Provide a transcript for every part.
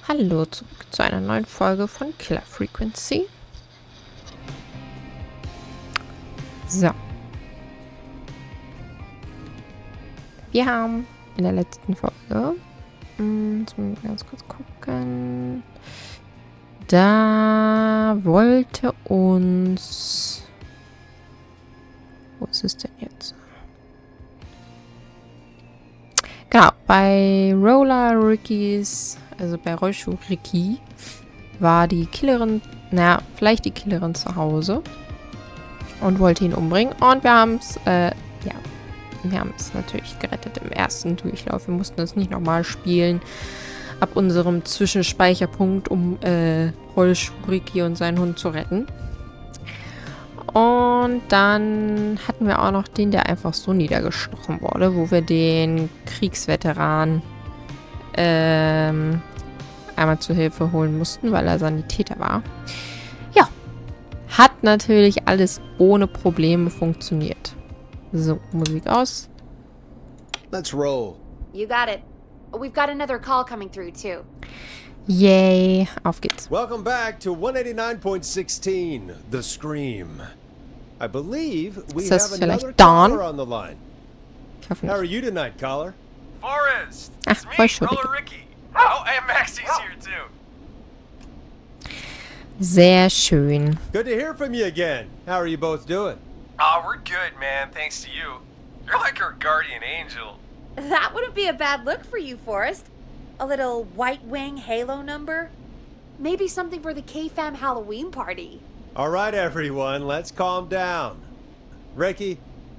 Hallo, zurück zu einer neuen Folge von Killer Frequency. So. Wir haben in der letzten Folge, jetzt mal ganz kurz gucken, da wollte uns, wo ist es denn jetzt? Genau, bei Roller Rickys, also bei Rollschuh Ricky, war die Killerin, naja, vielleicht die Killerin zu Hause und wollte ihn umbringen. Und wir haben es, wir haben es natürlich gerettet im ersten Durchlauf. Wir mussten es nicht nochmal spielen, ab unserem Zwischenspeicherpunkt, um Rollschuh Ricky und seinen Hund zu retten. Und dann hatten wir auch noch den, der einfach so niedergestochen wurde, wo wir den Kriegsveteran einmal zur Hilfe holen mussten, weil er Sanitäter war. Ja, hat natürlich alles ohne Probleme funktioniert. So, Musik aus. Let's roll. You got it. We've got another call coming through, too. Yay, auf geht's. Welcome back to 189.16, The Scream. I believe we Ist das have another vielleicht Dawn? caller on the line. Ich hoffe How are nicht. you tonight, caller? Forrest! Ah, It's me, Rollschuh Roller Ricky. Ricky. Oh, and Maxie's here too. Sehr schön. Good to hear from you again. How are you both doing? Oh, we're good, man, thanks to you. You're like our guardian angel. That wouldn't be a bad look for you, Forrest. A little White Wing Halo number? Maybe something for the K-Fam Halloween party. All right, everyone, let's calm down. Ricky,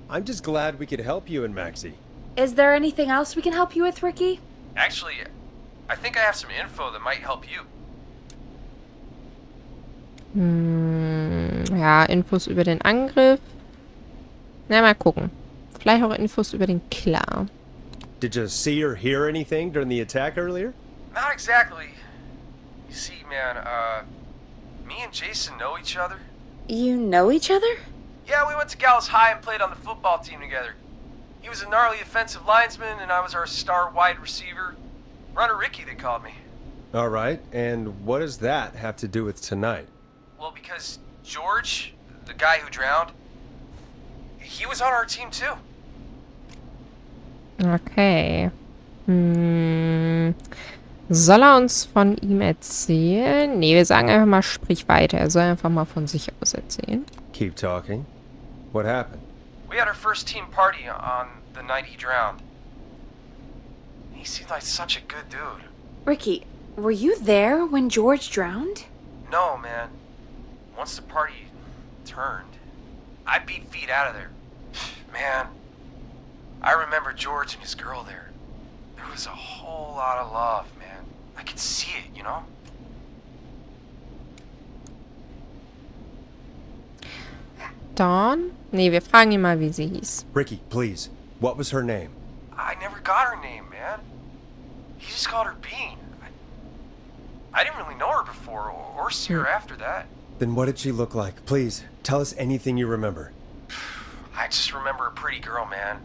I'm just glad we could help you and Maxie. Is there anything else we can help you with, Ricky? Actually, I think I have some info that might help you. Ja, Infos über den Angriff. Na, mal gucken. Vielleicht auch Infos über den Killer. Did you see or hear anything during the attack earlier? Not exactly. You see, man, me and Jason know each other. You know each other? Yeah, we went to Gallows High and played on the football team together. He was a gnarly offensive linesman, and I was our star wide receiver. Runner Ricky, they called me. All right, and what does that have to do with tonight? Well, because George, the guy who drowned, he was on our team too. Okay. Soll er uns von ihm erzählen? Nee, wir sagen einfach mal, sprich weiter. Er soll einfach mal von sich aus erzählen. Keep talking. What happened? We had our first team party on the night he drowned. He seemed like such a good dude. Ricky, were you there when George drowned? No, man. Once the party turned, I beat feet out of there. Man, I remember George and his girl there. There was a whole lot of love, man. I could see it, you know? Dawn? Nee, wir fragen ihn mal, wie sie hieß. Ricky, please. What was her name? I never got her name, man. He just called her Bean. I didn't really know her before, or see her after that. Then what did she look like? Please, tell us anything you remember. I just remember a pretty girl, man.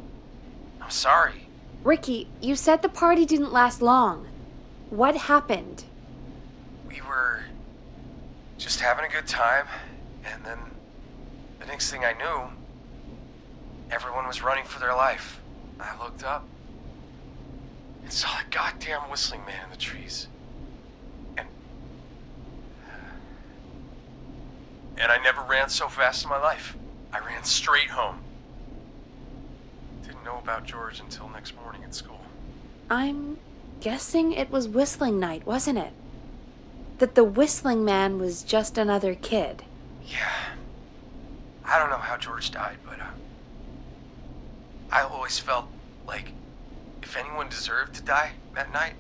I'm sorry. Ricky, you said the party didn't last long. What happened? We were just having a good time, and then the next thing I knew, everyone was running for their life. I looked up and saw a goddamn whistling man in the trees. And I never ran so fast in my life. I ran straight home. Didn't know about George until next morning at school. I'm guessing it was whistling night, wasn't it? That the whistling man was just another kid. Yeah. I don't know how George died, but I always felt like if anyone deserved to die that night,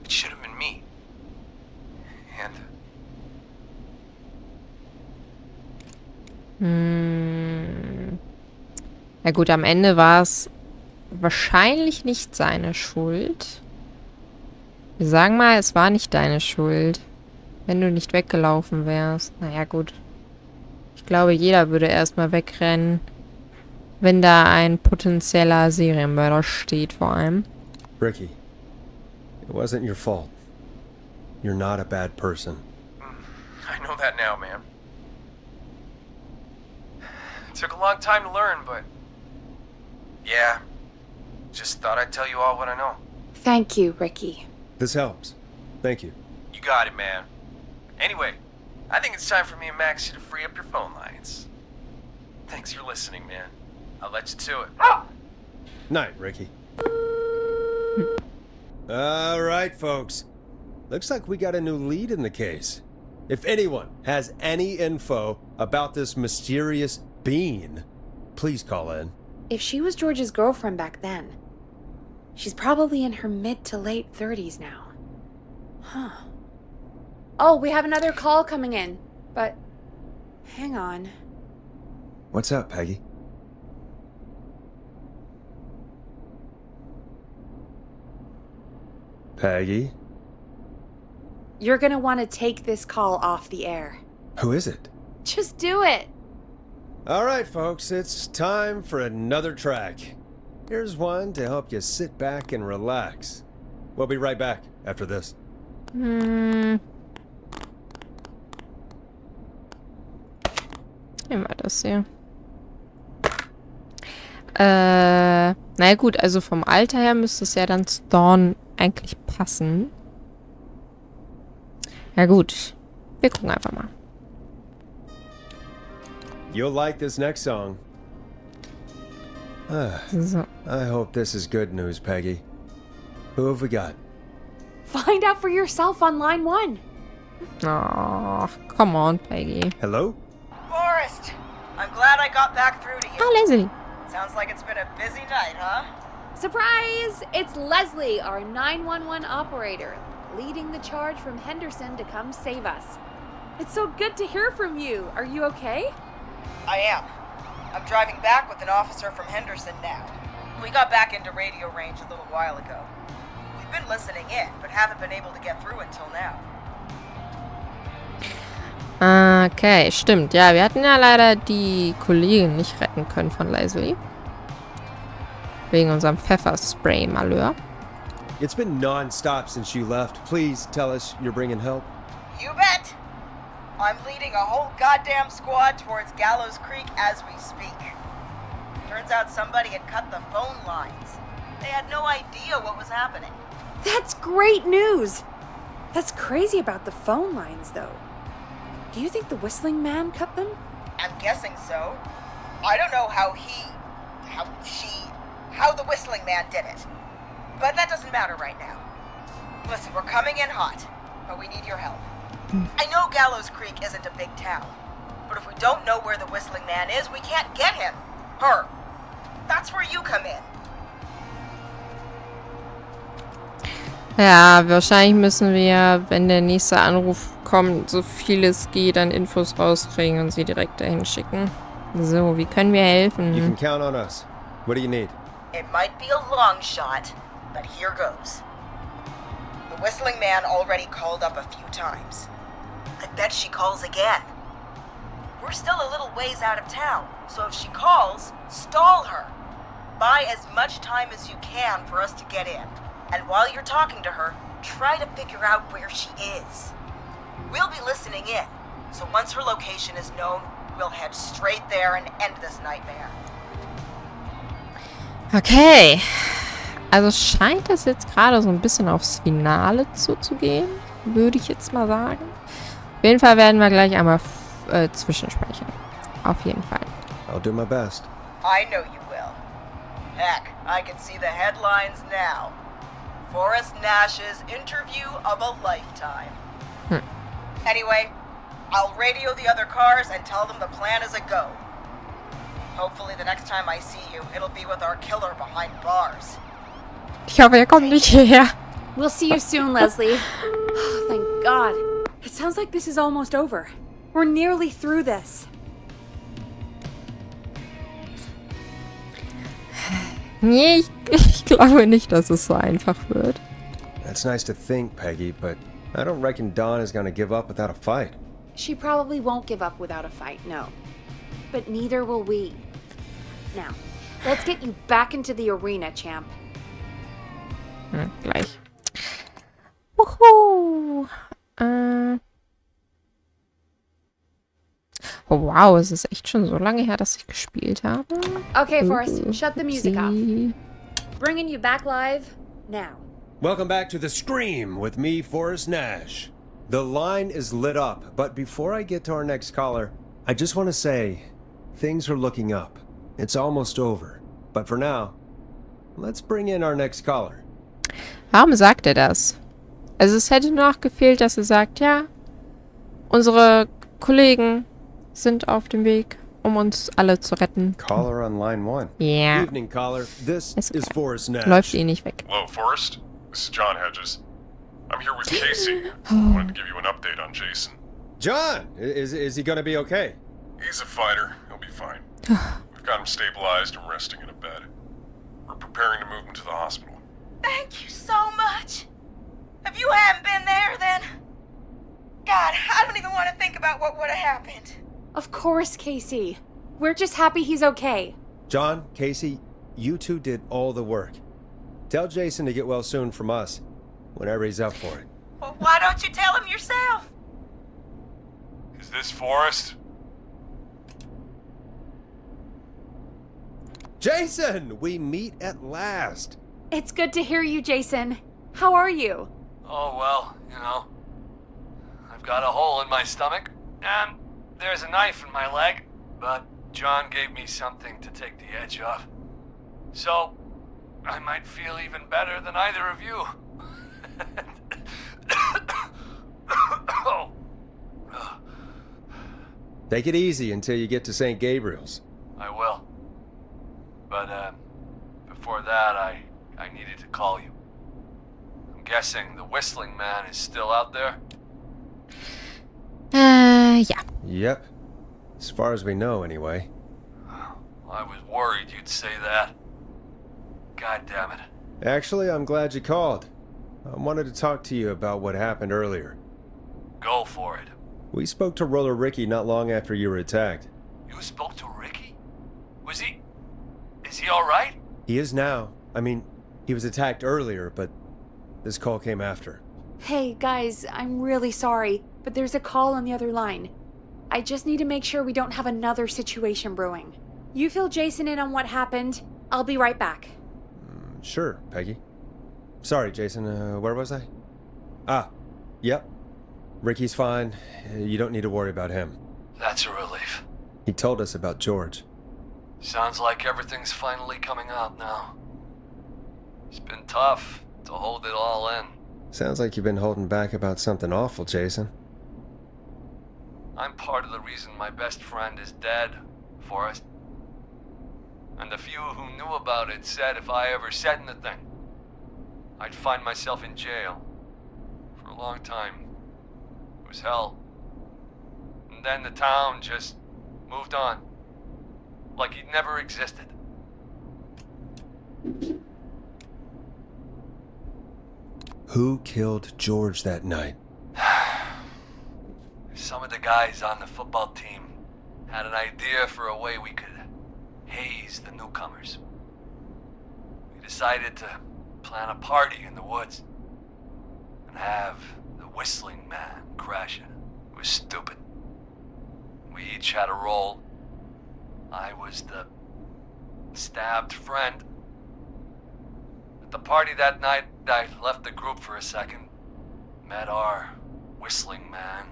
it should have been me. And Ja gut, am Ende war es wahrscheinlich nicht seine Schuld. Wir sagen mal, es war nicht deine Schuld. Wenn du nicht weggelaufen wärst. Naja, gut. Ich glaube, jeder würde erstmal wegrennen, wenn da ein potenzieller Serienmörder steht, vor allem. Ricky, it wasn't your fault. You're not a bad person. I know that now, man. It took a long time to learn, but... yeah. Just thought I'd tell you all what I know. Thank you, Ricky. This helps. Thank you. You got it, man. Anyway, I think it's time for me and Maxie to free up your phone lines. Thanks for listening, man. I'll let you to it. Night, Ricky. All right, folks. Looks like we got a new lead in the case. If anyone has any info about this mysterious being, please call in. If she was George's girlfriend back then, she's probably in her mid to late 30s now. Huh. Oh, we have another call coming in, but hang on. What's up, Peggy? Peggy? You're gonna want to take this call off the air. Who is it? Just do it. All right, folks, it's time for another track. Here's one to help you sit back and relax. We'll be right back after this. Nehmen wir das hier. Na gut, also vom Alter her müsste es ja dann zu Dawn eigentlich passen. Ja gut, wir gucken einfach mal. You'll like this next song. So. I hope this is good news, Peggy. Who have we got? Find out for yourself on line 1. Oh, come on, Peggy. Hello? Forrest, I'm glad I got back through to you. Ah, Leslie. Sounds like it's been a busy night, huh? Surprise! It's Leslie, our 911 operator, leading the charge from Henderson to come save us. It's so good to hear from you. Are you okay? I am. I'm driving back with an officer from Henderson now. We got back into radio range a little while ago. We've been listening in, but haven't been able to get through until now. Okay, stimmt. Ja, wir hatten ja leider die Kollegin nicht retten können von Leslie. Wegen unserem Pfefferspray-Malheur. It's been non-stop since you left. Please tell us you're bringing help. You bet! I'm leading a whole goddamn squad towards Gallows Creek as we speak. Turns out somebody had cut the phone lines. They had no idea what was happening. That's great news! That's crazy about the phone lines, though. Do you think the whistling man cut them? I'm guessing so. I don't know how the whistling man did it. But that doesn't matter right now. Listen, we're coming in hot, but we need your help. I know Gallows Creek isn't a big town, but if we don't know where the whistling man is, we can't get him. Her. That's where you come in. Ja, wahrscheinlich müssen wir, wenn der nächste Anruf kommt, so viel es geht an Infos rauskriegen und sie direkt dahin schicken. So, wie können wir helfen? You can count on us. What do you need? It might be a long shot, but here goes. The whistling man already called up a few times. I bet she calls again. We're still a little ways out of town, so if she calls, stall her. Buy as much time as you can for us to get in. And while you're talking to her, try to figure out where she is. We'll be listening in, so once her location is known, we'll head straight there and end this nightmare. Okay. Also scheint das jetzt gerade so ein bisschen aufs Finale zuzugehen, würde ich jetzt mal sagen. Auf jeden Fall werden wir gleich einmal zwischenspeichern. Auf jeden Fall. I'll do my best. I know you will. Heck, I can see the headlines now. Forrest Nash's interview of a lifetime. Anyway, I'll radio the other cars and tell them the plan is a go. Hopefully the next time I see you, it'll be with our killer behind bars. Ich hoffe, er kommt nicht hierher. We'll see you soon, Leslie. Oh, thank God. It sounds like this is almost over. We're nearly through this. Nee, ich glaube nicht, dass es so einfach wird. That's nice to think, Peggy, but I don't reckon Dawn is gonna give up without a fight. She probably won't give up without a fight, no. But neither will we. Now, let's get you back into the arena, champ. Gleich. Wuhu! Oh, wow, es ist echt schon so lange her, dass ich gespielt habe. Okay, Forrest, shut the music off. Upsi. Bringing you back live now. Welcome back to The Scream with me, Forrest Nash. The line is lit up, but before I get to our next caller, I just want to say, things are looking up. It's almost over. But for now, let's bring in our next caller. Warum sagt er das? Also es hätte nur noch gefehlt, dass er sagt, ja, unsere Kollegen sind auf dem Weg, um uns alle zu retten. Caller on line 1. Ja. Evening, caller. This Ist is okay. Forrest Nash. Läuft eh nicht weg. Hello, Forrest. This is John Hedges. I'm here with Casey. I wanted to give you an update on Jason. John, is he gonna be okay? He's a fighter. He'll be fine. We've got him stabilized and resting in a bed. We're preparing to move him to the hospital. Thank you so much. If you hadn't been there, then... God, I don't even want to think about what would have happened. Of course, Casey. We're just happy he's okay. John, Casey, you two did all the work. Tell Jason to get well soon from us, whenever he's up for it. Well, why don't you tell him yourself? Is this Forrest? Jason, we meet at last. It's good to hear you, Jason. How are you? Oh, well, you know. I've got a hole in my stomach, and there's a knife in my leg, but John gave me something to take the edge off. So, I might feel even better than either of you. Oh. Take it easy until you get to St. Gabriel's. I will. But, before that, I needed to call you. I'm guessing the whistling man is still out there? Ja. Yep. As far as we know, anyway. I was worried you'd say that. God damn it. Actually, I'm glad you called. I wanted to talk to you about what happened earlier. Go for it. We spoke to Roller Ricky not long after you were attacked. You spoke to Ricky? Is he alright? He is now. I mean, he was attacked earlier, but this call came after. Hey, guys, I'm really sorry, but there's a call on the other line. I just need to make sure we don't have another situation brewing. You fill Jason in on what happened. I'll be right back. Sure, Peggy. Sorry, Jason, where was I? Yep. Ricky's fine. You don't need to worry about him. That's a relief. He told us about George. Sounds like everything's finally coming out now. It's been tough to hold it all in. Sounds like you've been holding back about something awful, Jason. I'm part of the reason my best friend is dead, Forrest. And the few who knew about it said if I ever said anything, I'd find myself in jail. For a long time. It was hell. And then the town just moved on. Like he'd never existed. Who killed George that night? Some of the guys on the football team had an idea for a way we could haze the newcomers. We decided to plan a party in the woods and have the whistling man crash it. It was stupid. We each had a role. I was the stabbed friend. At the party that night, I left the group for a second. Met our whistling man.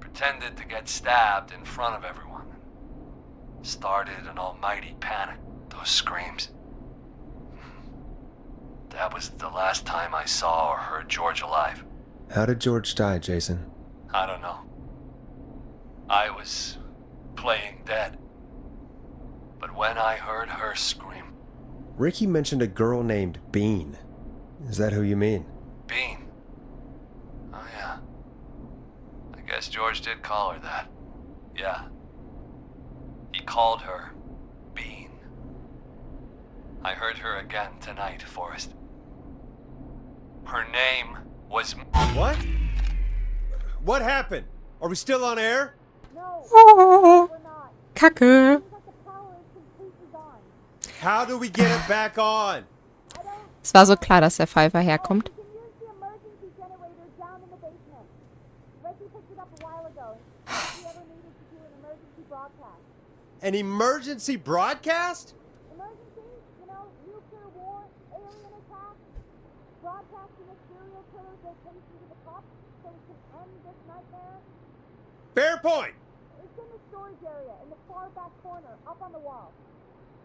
Pretended to get stabbed in front of everyone. Started an almighty panic. Those screams. That was the last time I saw or heard George alive. How did George die, Jason? I don't know. I was playing dead. But when I heard her scream... Ricky mentioned a girl named Bean. Is that who you mean? Bean? Oh yeah. I guess George did call her that. Yeah. He called her Bean. I heard her again tonight, Forrest. Her name was... What? What happened? Are we still on air? Oh, Kacke. How do we get it back on? Es war so klar, dass der Pfeifer herkommt. An emergency broadcast? Emergency, nuclear war, alien attack, broadcasting a serial killer's location to the cops so we can end this nightmare. Fair point. It's in the storage area in the far back corner, up on the wall.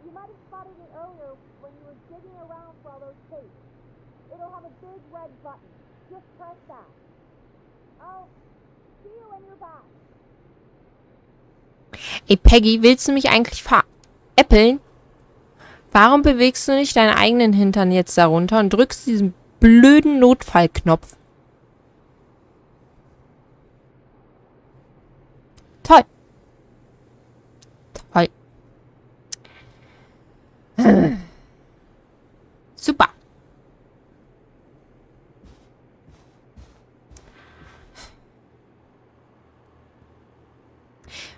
You might have spotted it earlier when you were digging around for all those tapes. It'll have a big red button. Just press that. I'll see you when you're back. Ey, Peggy, willst du mich eigentlich veräppeln? Warum bewegst du nicht deinen eigenen Hintern jetzt darunter und drückst diesen blöden Notfallknopf? Toll. Toll. Super.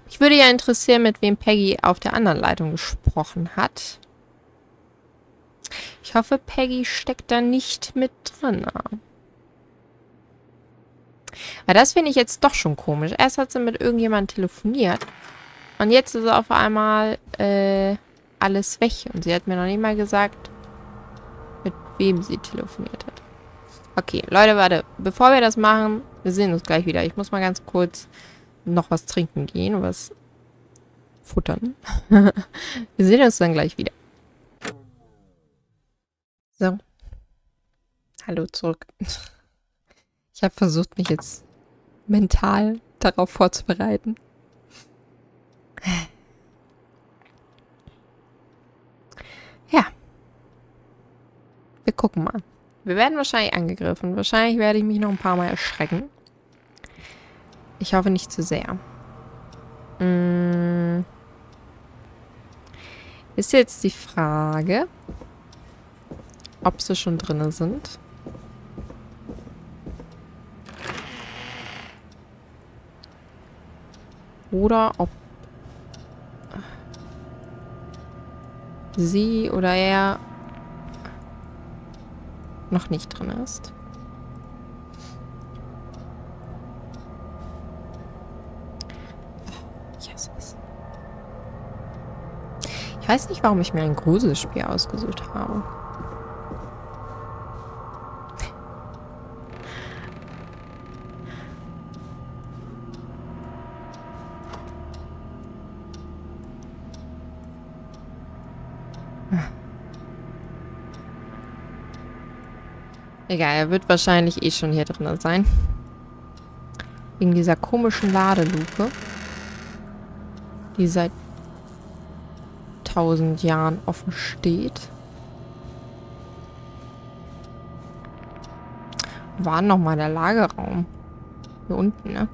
Mich würde ja interessieren, mit wem Peggy auf der anderen Leitung gesprochen hat. Ich hoffe, Peggy steckt da nicht mit drin. Weil das finde ich jetzt doch schon komisch. Erst hat sie mit irgendjemandem telefoniert. Und jetzt ist auf einmal alles weg. Und sie hat mir noch nicht mal gesagt, mit wem sie telefoniert hat. Okay, Leute, warte. Bevor wir das machen, wir sehen uns gleich wieder. Ich muss mal ganz kurz noch was trinken gehen, was futtern. Wir sehen uns dann gleich wieder. So. Hallo zurück. Ich habe versucht, mich jetzt mental darauf vorzubereiten. Ja. Wir gucken mal. Wir werden wahrscheinlich angegriffen. Wahrscheinlich werde ich mich noch ein paar Mal erschrecken. Ich hoffe nicht zu sehr. Ist jetzt die Frage, ob sie schon drin sind. Oder ob sie oder er noch nicht drin ist. Jesus. Ich weiß nicht, warum ich mir ein Gruselspiel ausgesucht habe. Egal, er wird wahrscheinlich eh schon hier drin sein. Wegen dieser komischen Ladeluke, die seit 1000 Jahren offen steht. War nochmal der Lagerraum? Hier unten, ne?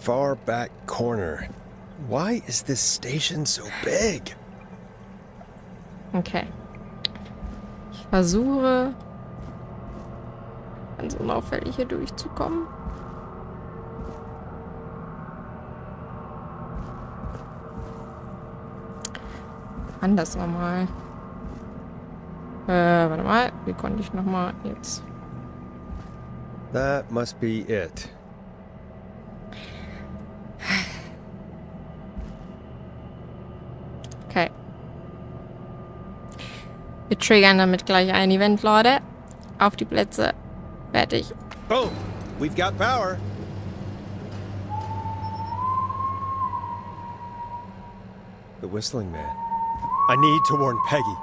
Far back corner. Why is this station so big? Okay. Ich versuche, ganz unauffällig hier durchzukommen. Anders nochmal. Warte mal. Wie konnte ich nochmal jetzt? That must be it. Okay. Wir triggern damit gleich ein Event, Leute. Auf die Plätze. Fertig. Boom! We've got power. The whistling man. I need to warn Peggy.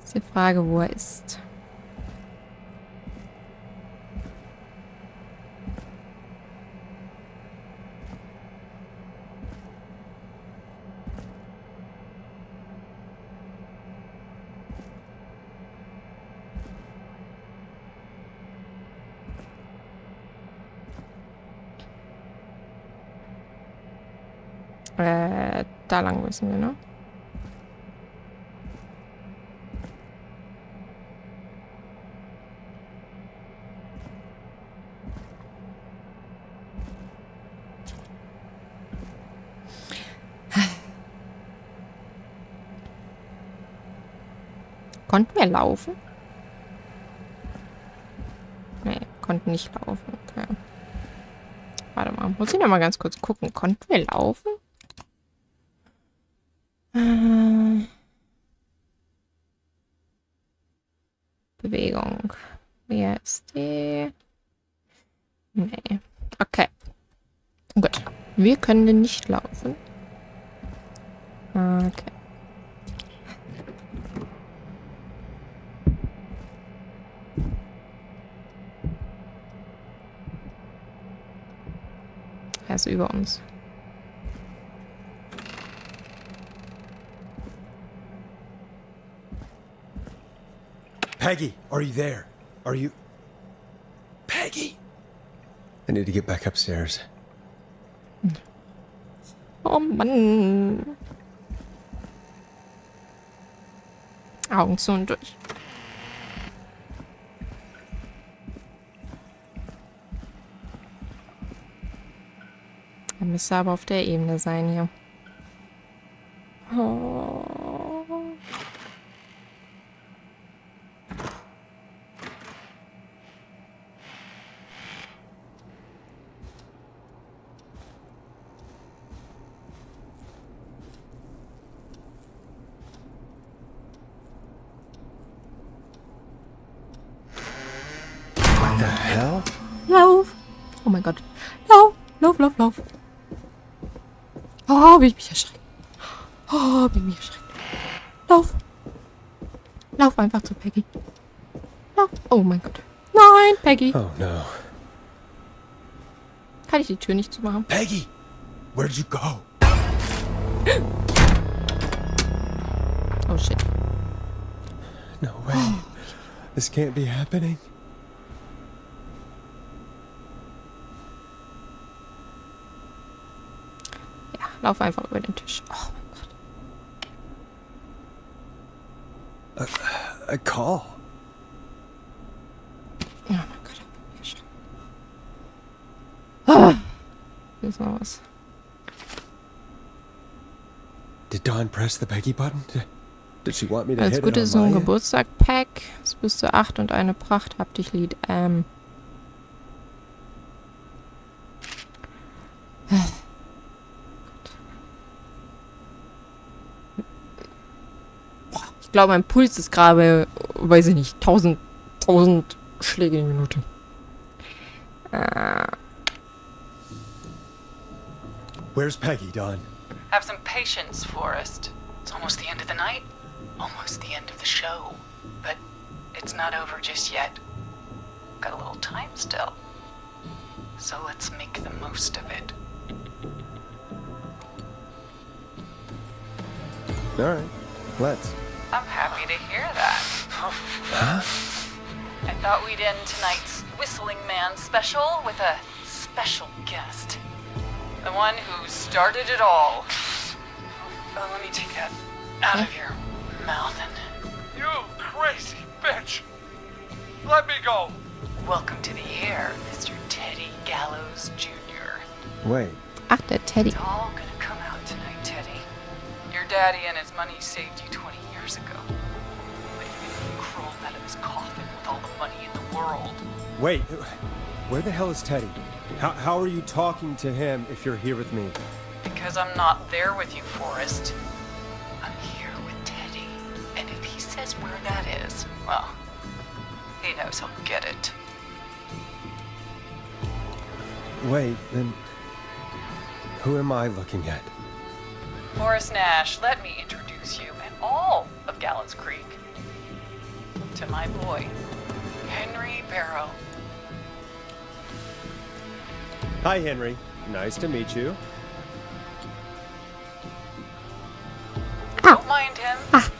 Ist die Frage, wo er ist. Da lang müssen wir, ne? Konnten wir laufen? Nee, konnten nicht laufen. Okay. Warte mal, muss ich noch mal ganz kurz gucken. Konnten wir laufen? Bewegung. Wer ist die? Nee. Okay. Gut. Wir können nicht laufen. Okay. Er ist über uns. Peggy, are you there? Are you... Peggy! I need to get back upstairs. Oh Mann. Augen zu und durch. Er müsste aber auf der Ebene sein hier. Oh. What the hell? Lauf! Oh mein Gott. Lauf! Lauf, lauf, lauf. Oh, bin ich mich erschreckt. Oh, bin ich mich erschreckt. Lauf. Lauf einfach zu Peggy. Lauf. Oh mein Gott. Nein, Peggy. Oh no. Kann ich die Tür nicht zumachen? Peggy! Where'd you go? Oh shit. No way. This can't be happening. Ja, lauf einfach über den Tisch. Oh mein Gott. A call? Oh mein Gott. Ah. Hier ist noch was. Did Dawn press the Peggy button? Did she want me to Als hit it gutes on my end? Geburtstag-Pack. Es bist du 8 und eine Pracht. Hab dich Lied. Ich glaube, mein Puls ist gerade, weiß ich nicht, 1000 Schläge die Minute. Where's Peggy, Dawn? Have some patience, Forrest. It's almost the end of the night, almost the end of the show. But it's not over just yet. Got a little time still. So let's make the most of it. All right, let's. I'm happy to hear that. Huh? I thought we'd end tonight's Whistling Man special with a special guest. The one who started it all. Let me take that out of your mouth and... You crazy bitch! Let me go! Welcome to the air, Mr. Teddy Gallows Jr. Wait. Ach, der Teddy. It's all gonna come out tonight, Teddy. Your daddy and his money saved you 20 years ago. But you crawled out of his coffin with all the money in the world. Wait. Where the hell is Teddy? How are you talking to him if you're here with me? Because I'm not there with you, Forrest. I'm here with Teddy. And if he says where that is, well, he knows he'll get it. Wait, then... Who am I looking at? Forrest Nash, let me introduce you and all of Gallows Creek to my boy, Henry Barrow. Hi, Henry. Nice to meet you. Don't mind him. Das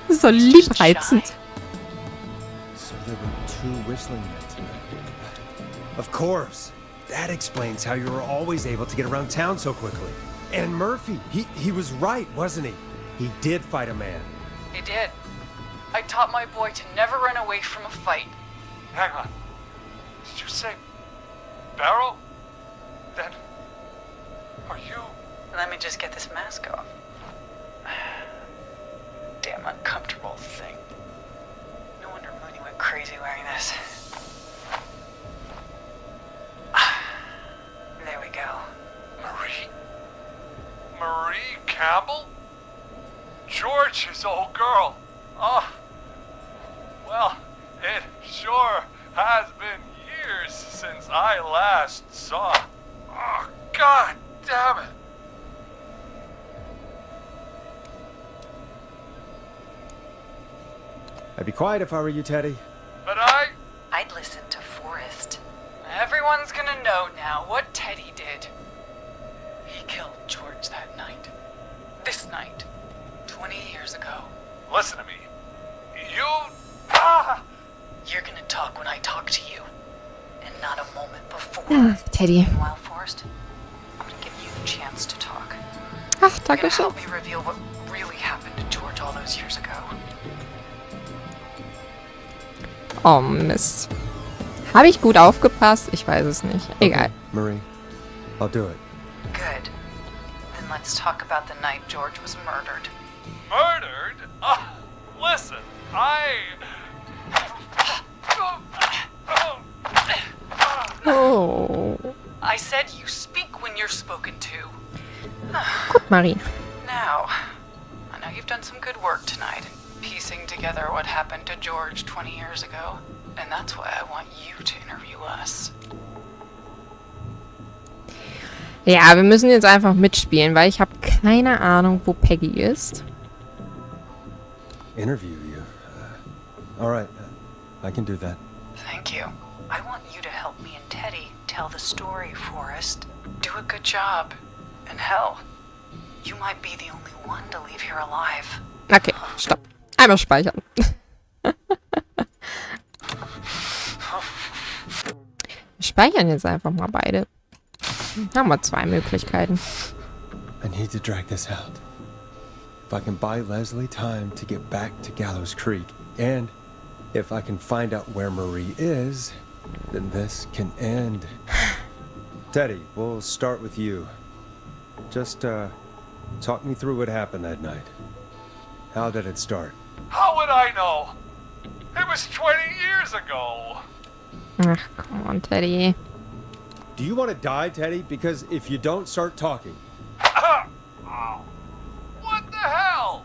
ist so liebreizend. So there were two whistling men tonight. Of course. That explains how you were always able to get around town so quickly. And Murphy, he was right, wasn't he? He did fight a man. He did. I taught my boy to never run away from a fight. Hang on. Did you say Barrow? Then are you? Let me just get this mask off. Damn uncomfortable thing. No wonder Mooney went crazy wearing this. There we go. Marie Campbell? George's old girl. Oh. Well, it sure has been years since I last saw. Oh, God damn it. I'd be quiet if I were you, Teddy. But I'd listen to Forrest. Everyone's gonna know now what Teddy did. He killed George that night. This night. 20 years ago. listen to me. You... You're gonna talk when I talk to you. And not a moment before. Teddy. Meanwhile, Forrest, I'm gonna give you the chance to talk. Ach, You're danke gonna schön. help me reveal what really happened to George all those years ago. Oh, Mist. Habe ich gut aufgepasst? Ich weiß es nicht. Egal. Marie, I'll do it. Good. Then let's talk about the night George was murdered. Murdered? Listen, Oh. I said you speak when you're spoken to. Gut, Marie. Now, I know you've done some good work tonight in piecing together what happened to George 20 years ago. And that's why I want you to interview us. Ja, wir müssen jetzt einfach mitspielen, weil ich habe keine Ahnung, wo Peggy ist. Interview you. All right, I can do that. Thank you. I want you to help me and Teddy tell the story, Forrest. Do a good job. And hell, you might be the only one to leave here alive. Okay, stopp. Einmal speichern. Wir speichern jetzt einfach mal beide. Haben wir zwei Möglichkeiten. I need to drag this out. If I can buy Leslie time to get back to Gallows Creek, and if I can find out where Marie is, then this can end. Teddy, we'll start with you. Just, talk me through what happened that night. How did it start? how would I know? It was 20 years ago. Ach, come on, Teddy. Do you want to die, Teddy? Because if you don't start talking... Oh. What the hell?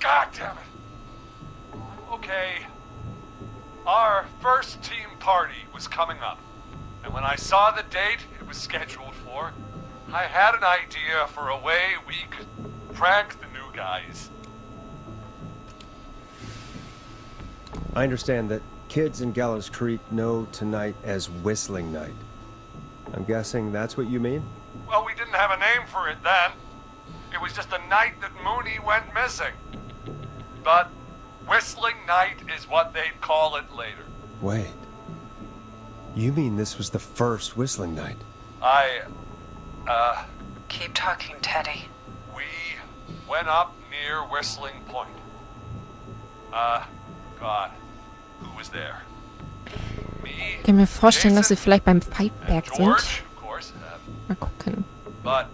God damn it. Okay. Our first team party was coming up. And when I saw the date it was scheduled for, I had an idea for a way we could prank the new guys. I understand that kids in Gallows Creek know tonight as Whistling Night. I'm guessing that's what you mean? Well, we didn't have a name for it then. It was just a night that Mooney went missing. But Whistling Night is what they'd call it later. Wait. You mean this was the first Whistling Night? Keep talking, Teddy. We went up near Whistling Point. God, who was there? Me, Ich kann mir vorstellen, dass sie Jason, vielleicht beim and Pfeifberg George, sind. of course. Mal gucken. But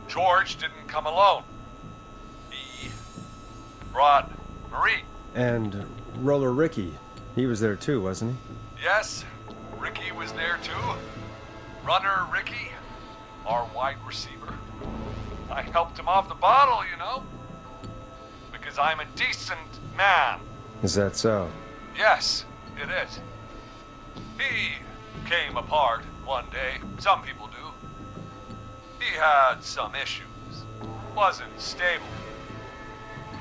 George didn't come alone. He brought Marie. And Roller Ricky, he was there too, wasn't he? Yes, Ricky was there too. Runner Ricky, our wide receiver. I helped him off the bottle, you know. Because I'm a decent man. Is that so? Yes, it is. He came apart one day. Some people do. He had some issues. Wasn't stable.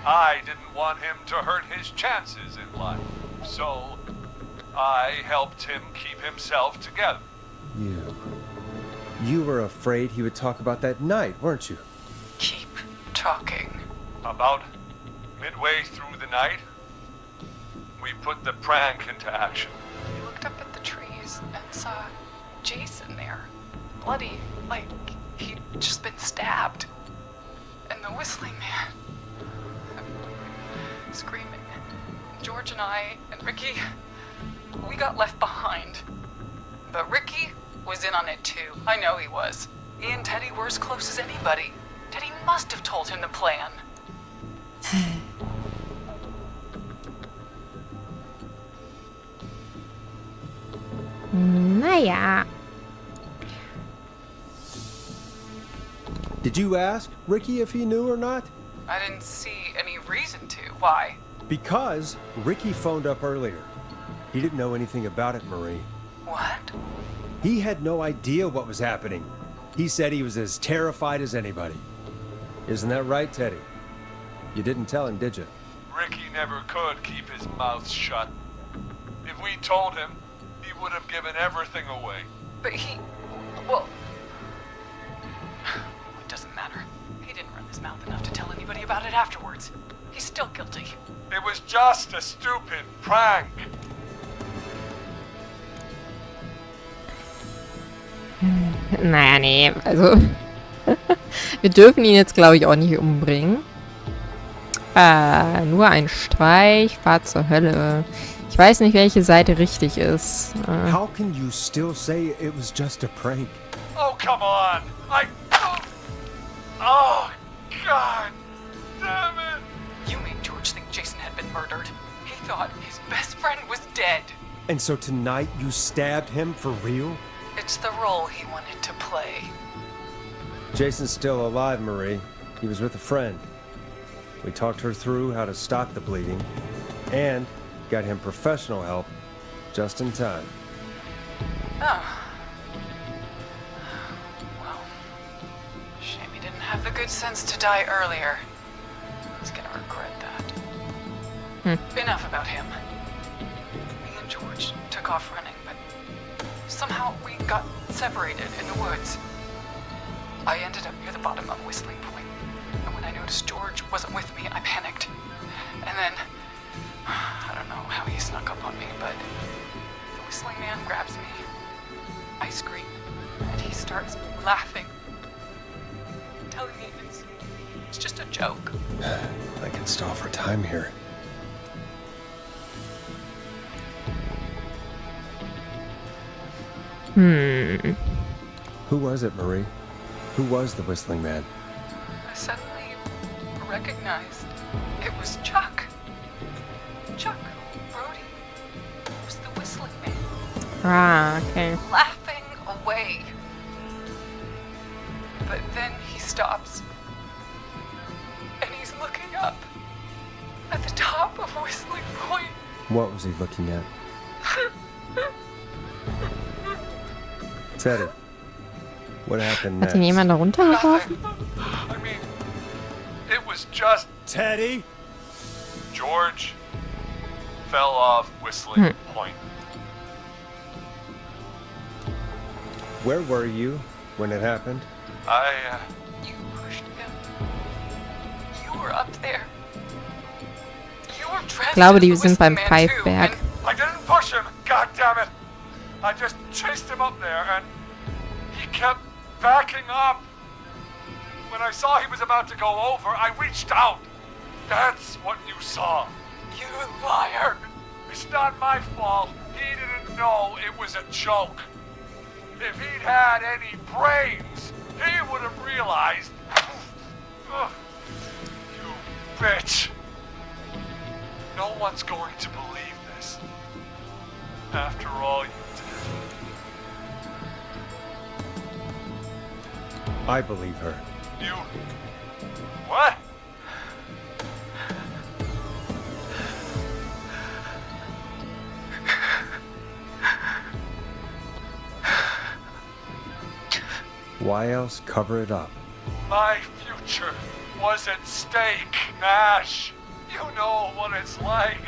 I didn't want him to hurt his chances in life. So, I helped him keep himself together. You were afraid he would talk about that night, weren't you? Keep talking. About midway through the night, we put the prank into action. We looked up at the trees and saw Jason there. Bloody, like he'd just been stabbed. And the whistling man, screaming. George and I and Ricky, we got left behind. But Ricky was in on it too. I know he was. He and Teddy were as close as anybody. Teddy must have told him the plan. Naja. Did you ask Ricky if he knew or not? I didn't see any reason to. Why? Because Ricky phoned up earlier. He didn't know anything about it, Marie. What? He had no idea what was happening. He said he was as terrified as anybody. Isn't that right, Teddy? You didn't tell him, did you? Ricky never could keep his mouth shut. If we told him, he would have given everything away. But well, it doesn't matter. He didn't run his mouth enough to tell anybody about it afterwards. He's still guilty. It was just a stupid prank. Naja, nee, also wir dürfen ihn jetzt, glaube ich, auch nicht umbringen. Nur ein Streich, Fahrt zur Hölle. Ich weiß nicht, welche Seite richtig ist. How can you still say it was just a prank? Oh, come on! Oh, God! Damn it! You made George think Jason had been murdered. He thought his best friend was dead. And so tonight you stabbed him for real? It's the role he wanted to play. Jason's still alive, Marie. He was with a friend. We talked her through how to stop the bleeding and got him professional help just in time. Oh. Well, shame he didn't have the good sense to die earlier. He's gonna regret that. Enough about him. Me and George took off running, but somehow we got separated in the woods. I ended up near the bottom of Whistling Point, and when I noticed George wasn't with me, I panicked. And then, I don't know how he snuck up on me, but the whistling man grabs me. I scream, and he starts laughing, telling me it's just a joke. I can stall for time here. Who was it, Marie? Who was the whistling man? I suddenly recognized it was Chuck. Chuck Brody was the whistling man. Ah, okay. Laughing away. But then he stops. And he's looking up at the top of Whistling Point. What was he looking at? Teddy, what happened Hat ihn next? jemand da runtergeworfen? I mean, it was just Teddy? George fell off Whistling Point. Where were you when it happened? You pushed him. You were up there. You were dressed Ich glaube, as die the sind beim Whistling Man too, Pfeifberg. and I didn't push him, goddammit! I just chased him up there and he kept backing up. When I saw he was about to go over, I reached out. That's what you saw. You liar! It's not my fault. He didn't know it was a joke. If he'd had any brains, he would have realized. Ugh, you bitch. No one's going to believe this. After all you did. I believe her. You... What? Why else cover it up? My future was at stake, Nash. You know what it's like.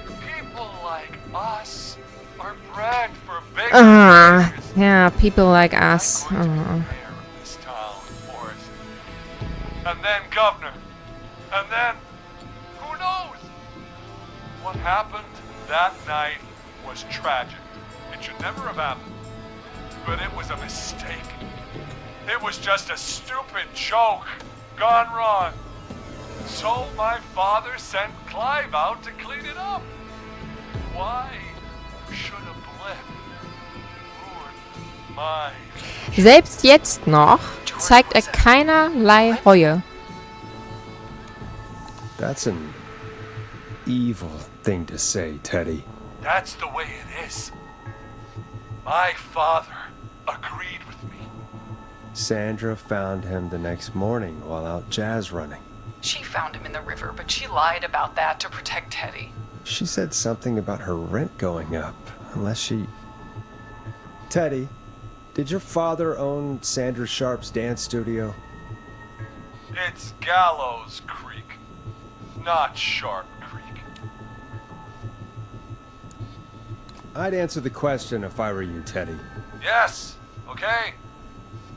People like us are bred for big things. Yeah, people like us. I'm going to be mayor of this town, Forrest. And then governor. And then, who knows? What happened that night was tragic. It should never have happened. But it was a mistake. It was just a stupid joke gone wrong. So my father sent Clive out to clean it up. Why should a blip ruin my... Selbst jetzt noch zeigt er keinerlei Reue. That's an evil thing to say, Teddy. That's the way it is. My father agreed with me. Sandra found him the next morning while out jazz running. She found him in the river, but she lied about that to protect Teddy. She said something about her rent going up, unless she... Teddy, did your father own Sandra Sharp's dance studio? It's Gallows Creek, not Sharp Creek. I'd answer the question if I were you, Teddy. Yes, okay.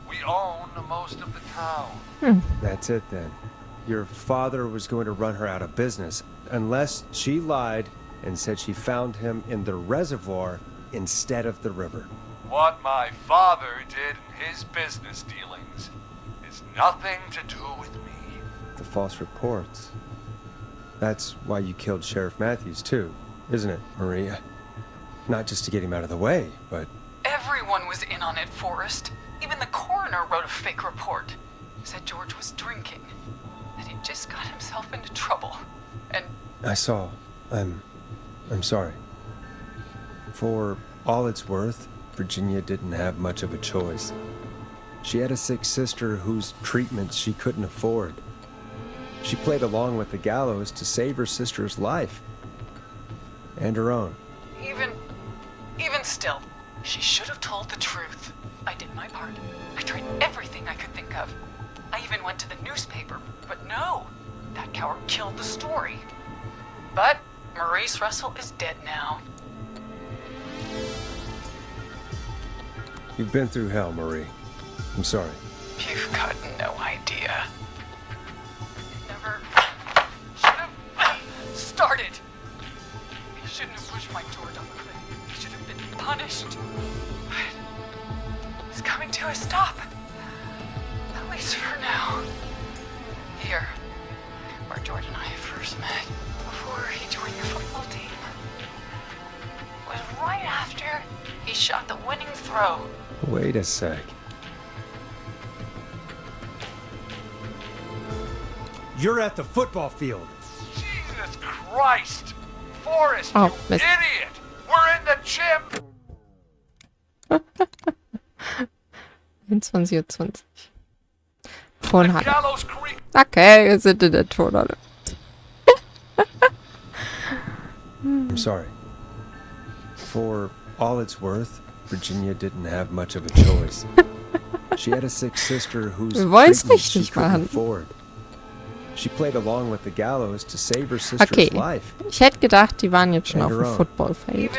We own most of the town. That's it then. Your father was going to run her out of business, unless she lied and said she found him in the reservoir instead of the river. What my father did in his business dealings is nothing to do with me. The false reports. That's why you killed Sheriff Matthews too, isn't it, Maria? Not just to get him out of the way, but... Everyone was in on it, Forrest. Even the coroner wrote a fake report. Said George was drinking. That he just got himself into trouble. And... I saw. I'm sorry. For all it's worth, Virginia didn't have much of a choice. She had a sick sister whose treatments she couldn't afford. She played along with the gallows to save her sister's life. And her own. Even still, she should have told the truth. I did my part. I tried everything I could think of. I even went to the newspaper, but no. That coward killed the story. But Maurice Russell is dead now. You've been through hell, Marie. I'm sorry. You've got no idea. Never should have started. You shouldn't have pushed my George on the cliff. You should have been punished. But it's coming to a stop. At least for now. Here, where George and I first met, before he joined the football team, was right after he shot the winning throw. Wait a sec. You're at the football field. Jesus Christ! Forrest, Oh, you Mist. idiot! We're in the gym! 21:20 Turnhalle. Gallows Creek. Okay, wir sind in der Turnhalle. I'm sorry. For all it's worth, Virginia didn't have much of a choice. She had a sick sister whose Wir wollen's treatment she richtig couldn't machen. afford. She played along with the gallows to save her sister's Okay, life. ich hätte gedacht, die waren jetzt schon auf And dem her own. Footballfeld.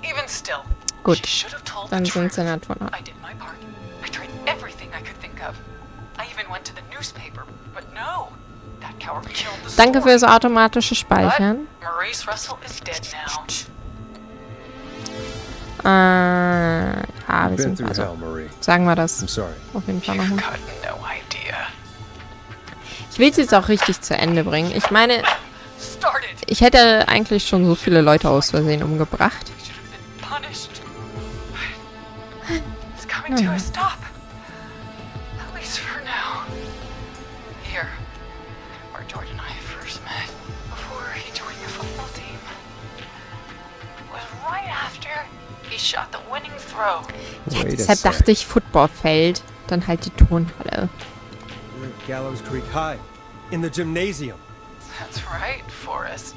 Even still, Gut, she should have told dann the sind truth. sie in der Turnhalle. I did my part. I tried everything I could think of. I even went to the newspaper, but no. That coward killed the Danke story. fürs automatische Speichern. But Maurice Russell is dead now. Ja, wir Been sind through also. hell, Marie. Sagen wir das I'm sorry. auf jeden Fall You've nochmal. got no idea. Ich will es jetzt auch richtig zu Ende bringen. Ich meine, Started. ich hätte eigentlich schon so viele Leute aus Versehen umgebracht. You should have been punished. But it's coming to a stop. At least for now. Here, where George and I first met, before he joined the football team, was right after he shot the winning throw. Ja, Wait a deshalb sec. dachte ich Footballfeld, dann halt die Turnhalle. We're at Gallows Creek High, in the gymnasium. That's right, Forrest.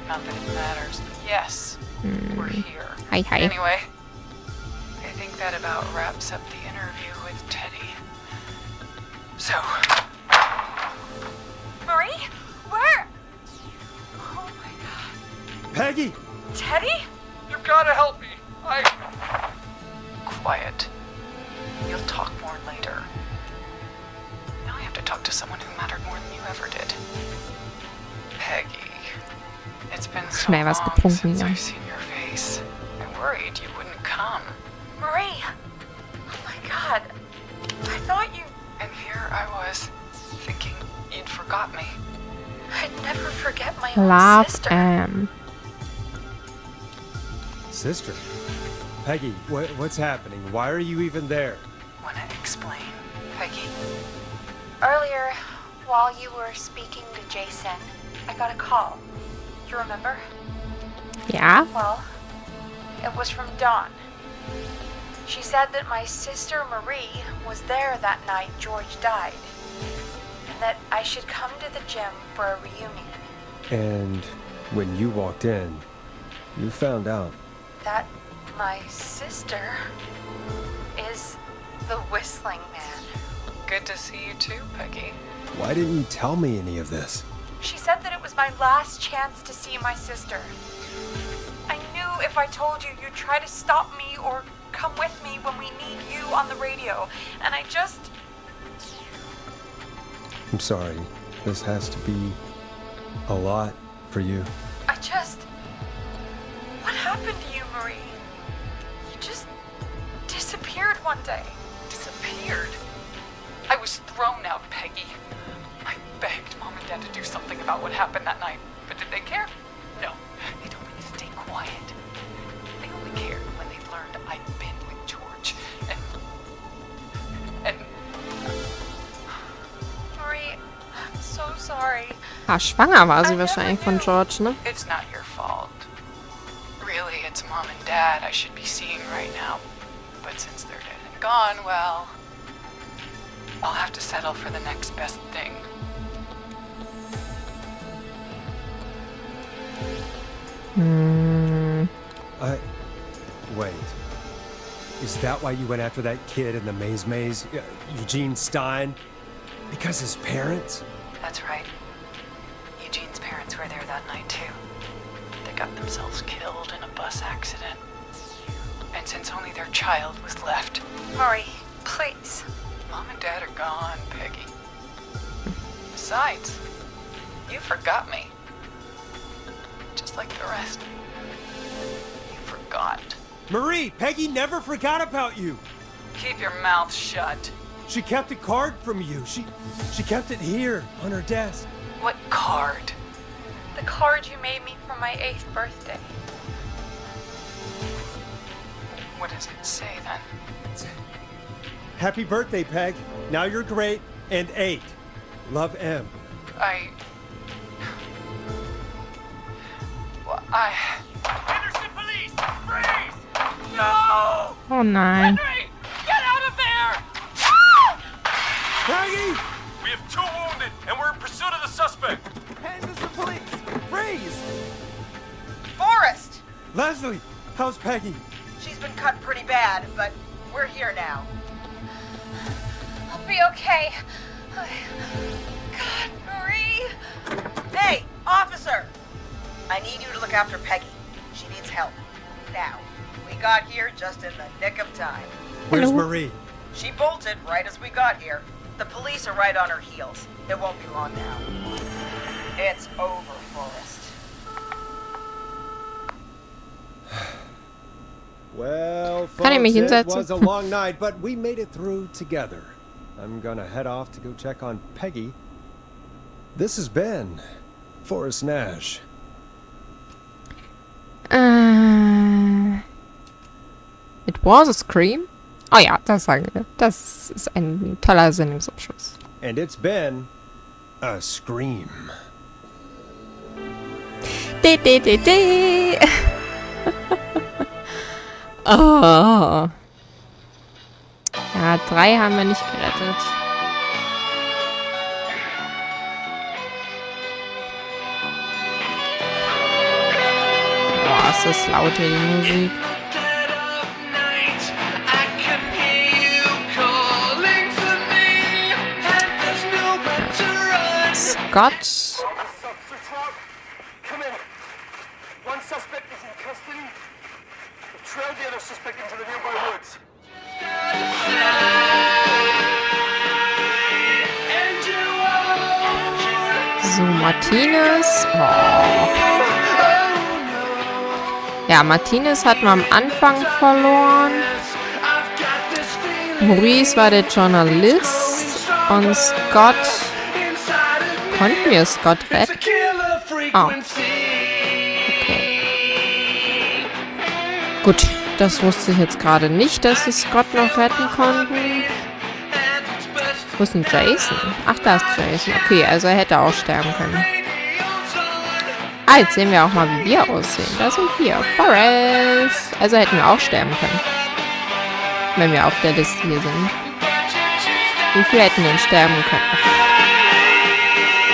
Not that it matters, but yes, we're here. Hi, hi. Anyway, I think that about wraps up the interview with Teddy. So, Marie, where? Oh my God, Peggy! Teddy? You've got to help me. Quiet. You'll talk more later. Now I have to talk to someone who mattered more than you ever did. Peggy. It's been so Schnell was long getrunken, since ja. I've seen your face. I worried you wouldn't come. Marie! Oh my God. I was, thinking you'd forgot me. I'd never forget my own Love sister. Sister? Peggy, what's happening? Why are you even there? Wanna explain, Peggy? Earlier, while you were speaking to Jason, I got a call. You remember? Ja. Well, it was from Dawn. She said that my sister Marie was there that night George died, and that I should come to the gym for a reunion. And when you walked in, you found out. That my sister is the Whistling Man. Good to see you too, Peggy. Why didn't you tell me any of this? She said that it was my last chance to see my sister. I knew if I told you, you'd try to stop me or come with me when we need you on the radio. And I just... I'm sorry. This has to be a lot for you. What happened to you, Marie? You just disappeared one day. Disappeared? I was thrown out, Peggy. I begged Mom and Dad to do something about what happened that night. But did they care? No. They told me to stay quiet. They only cared when they learned I'd been with George. And... Marie, I'm so sorry. Ah, schwanger war sie wahrscheinlich von George, ne? It's not your fault. Really, it's Mom and Dad I should be seeing right now. But since they're dead and gone, well... I'll have to settle for the next best thing. Wait. Is that why you went after that kid in the maze? Eugene Stein? Because his parents? That's right. Eugene's parents were there that night, too. They got themselves killed in a bus accident. And since only their child was left... Marie, please. Mom and Dad are gone, Peggy. Besides, you forgot me. Just like the rest. You forgot. Marie, Peggy never forgot about you. Keep your mouth shut. She kept a card from you. She kept it here on her desk. What card? The card you made me for my 8th birthday. What does it say, then? Happy birthday, Peg. Now you're great and 8. Love, M. Henderson police! Freeze! No! Oh nein. Henry! Get out of there! Peggy! We have 2 wounded, and we're in pursuit of the suspect. Henderson police! Freeze! Forrest! Leslie, how's Peggy? She's been cut pretty bad, but we're here now. I'll be okay. God, Marie! Hey, officer! I need you to look after Peggy. She needs help. Now. We got here just in the nick of time. Where's Hello? Marie? She bolted right as we got here. The police are right on her heels. It won't be long now. It's over, Forrest. Well, Kann ich mich folks, it hinsetzen? was a long night, but we made it through together. I'm gonna head off to go check on Peggy. This has been Forrest Nash. It was a scream. Oh ja, das sagen wir. Das ist ein toller Sendungsabschluss. And it's been a scream. De, de, de, de. Oh. Ja, 3 haben wir nicht gerettet. Boah, ist das laut hier, die Musik. Scott. Come in. One suspect is in custody. We've trailed the other suspect into the nearby woods. So, Martinez. Oh. Ja, Martinez hat man am Anfang verloren. Maurice war der Journalist. Und Scott... Konnten wir Scott retten? Oh. Okay. Gut, das wusste ich jetzt gerade nicht, dass wir Scott noch retten konnten. Wo ist denn Jason? Ach, da ist Jason. Okay, also er hätte auch sterben können. Ah, jetzt sehen wir auch mal, wie wir aussehen. Da sind wir. Forrest. Also hätten wir auch sterben können. Wenn wir auf der Liste hier sind. Wie viele hätten denn sterben können?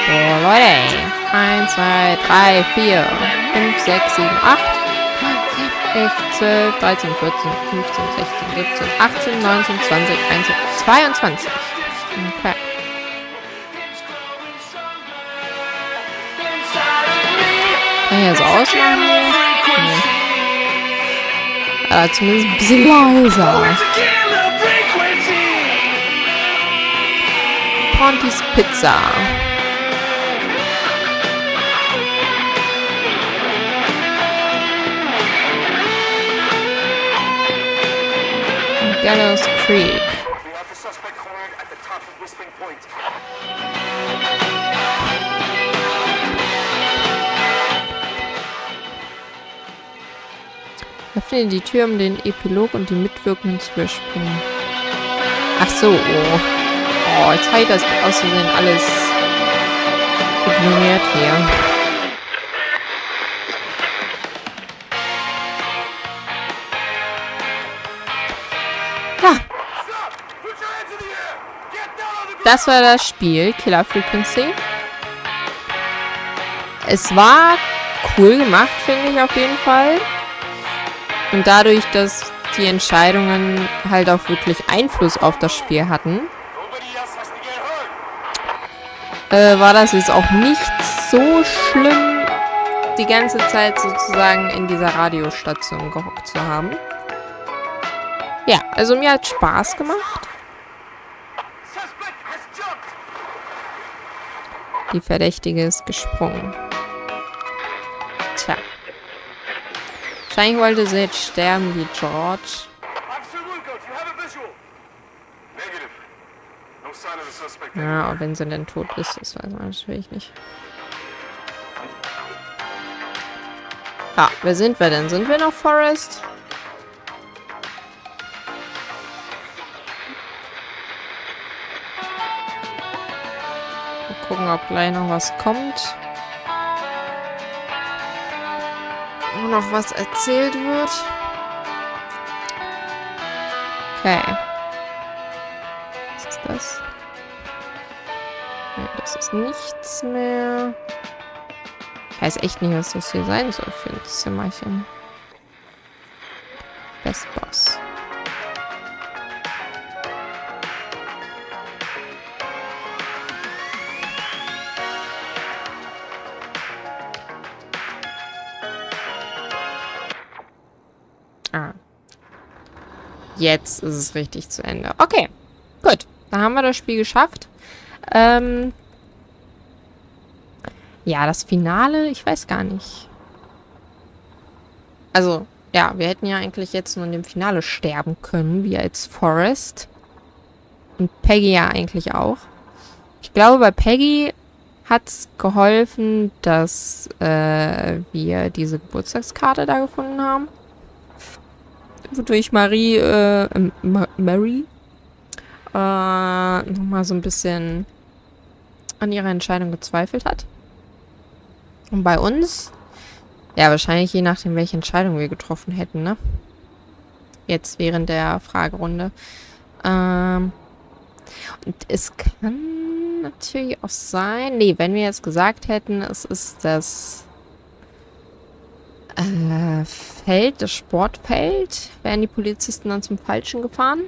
So, Leute. 1, 2, 3, 4, 5, 6, 7, 8, 11, 12, 13, 14, 15, 16, 17, 18, 19, 20, 21, 22. Okay. Kann ich das ausmachen hier? Nee. Aber zumindest ein bisschen leiser. Pontis Pizza. Gallows Creek. Öffne die Tür, um den Epilog und die Mitwirkenden zu überspringen. Ach so, oh. Oh, jetzt habe ich das aus Versehen alles ignoriert hier. Ja. Das war das Spiel, Killer Frequency. Es war cool gemacht, finde ich auf jeden Fall. Und dadurch, dass die Entscheidungen halt auch wirklich Einfluss auf das Spiel hatten, war das jetzt auch nicht so schlimm, die ganze Zeit sozusagen in dieser Radiostation gehockt zu haben. Ja, also mir hat Spaß gemacht. Die Verdächtige ist gesprungen. Tja. Wahrscheinlich wollte sie jetzt sterben wie George. Ja, und wenn sie denn tot ist, das weiß man natürlich nicht. Ja, wer sind wir denn? Sind wir noch Forrest? Mal gucken, ob gleich noch was kommt. Und noch was erzählt wird. Okay. Was ist das? Nee, das ist nichts mehr. Ich weiß echt nicht, was das hier sein soll für ein Zimmerchen. Best Boss. Ah. Jetzt ist es richtig zu Ende. Okay, gut. Da haben wir das Spiel geschafft. Ja, das Finale, ich weiß gar nicht. Also, ja, wir hätten ja eigentlich jetzt nur in dem Finale sterben können, wie als Forrest. Und Peggy ja eigentlich auch. Ich glaube, bei Peggy hat es geholfen, dass wir diese Geburtstagskarte da gefunden haben. Wodurch Mary nochmal so ein bisschen an ihrer Entscheidung gezweifelt hat. Und bei uns, ja, wahrscheinlich je nachdem, welche Entscheidung wir getroffen hätten, ne? Jetzt während der Fragerunde. Und es kann natürlich auch sein, nee, wenn wir jetzt gesagt hätten, es ist das Feld, das Sportfeld, wären die Polizisten dann zum Falschen gefahren?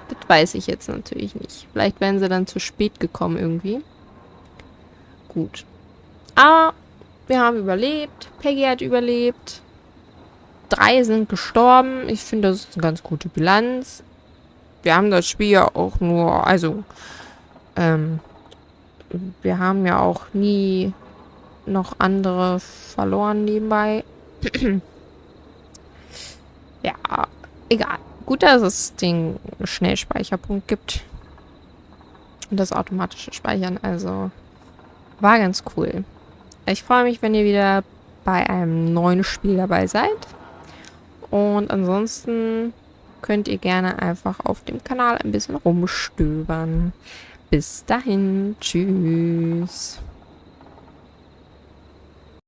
Das weiß ich jetzt natürlich nicht. Vielleicht wären sie dann zu spät gekommen irgendwie. Gut. Aber wir haben überlebt. Peggy hat überlebt. 3 sind gestorben. Ich finde, das ist eine ganz gute Bilanz. Wir haben das Spiel ja auch nur, also, wir haben ja auch nie noch andere verloren nebenbei. Ja, egal. Gut, dass es den Schnellspeicherpunkt gibt. Und das automatische Speichern, also war ganz cool. Ich freue mich, wenn ihr wieder bei einem neuen Spiel dabei seid. Und ansonsten könnt ihr gerne einfach auf dem Kanal ein bisschen rumstöbern. Bis dahin, tschüss.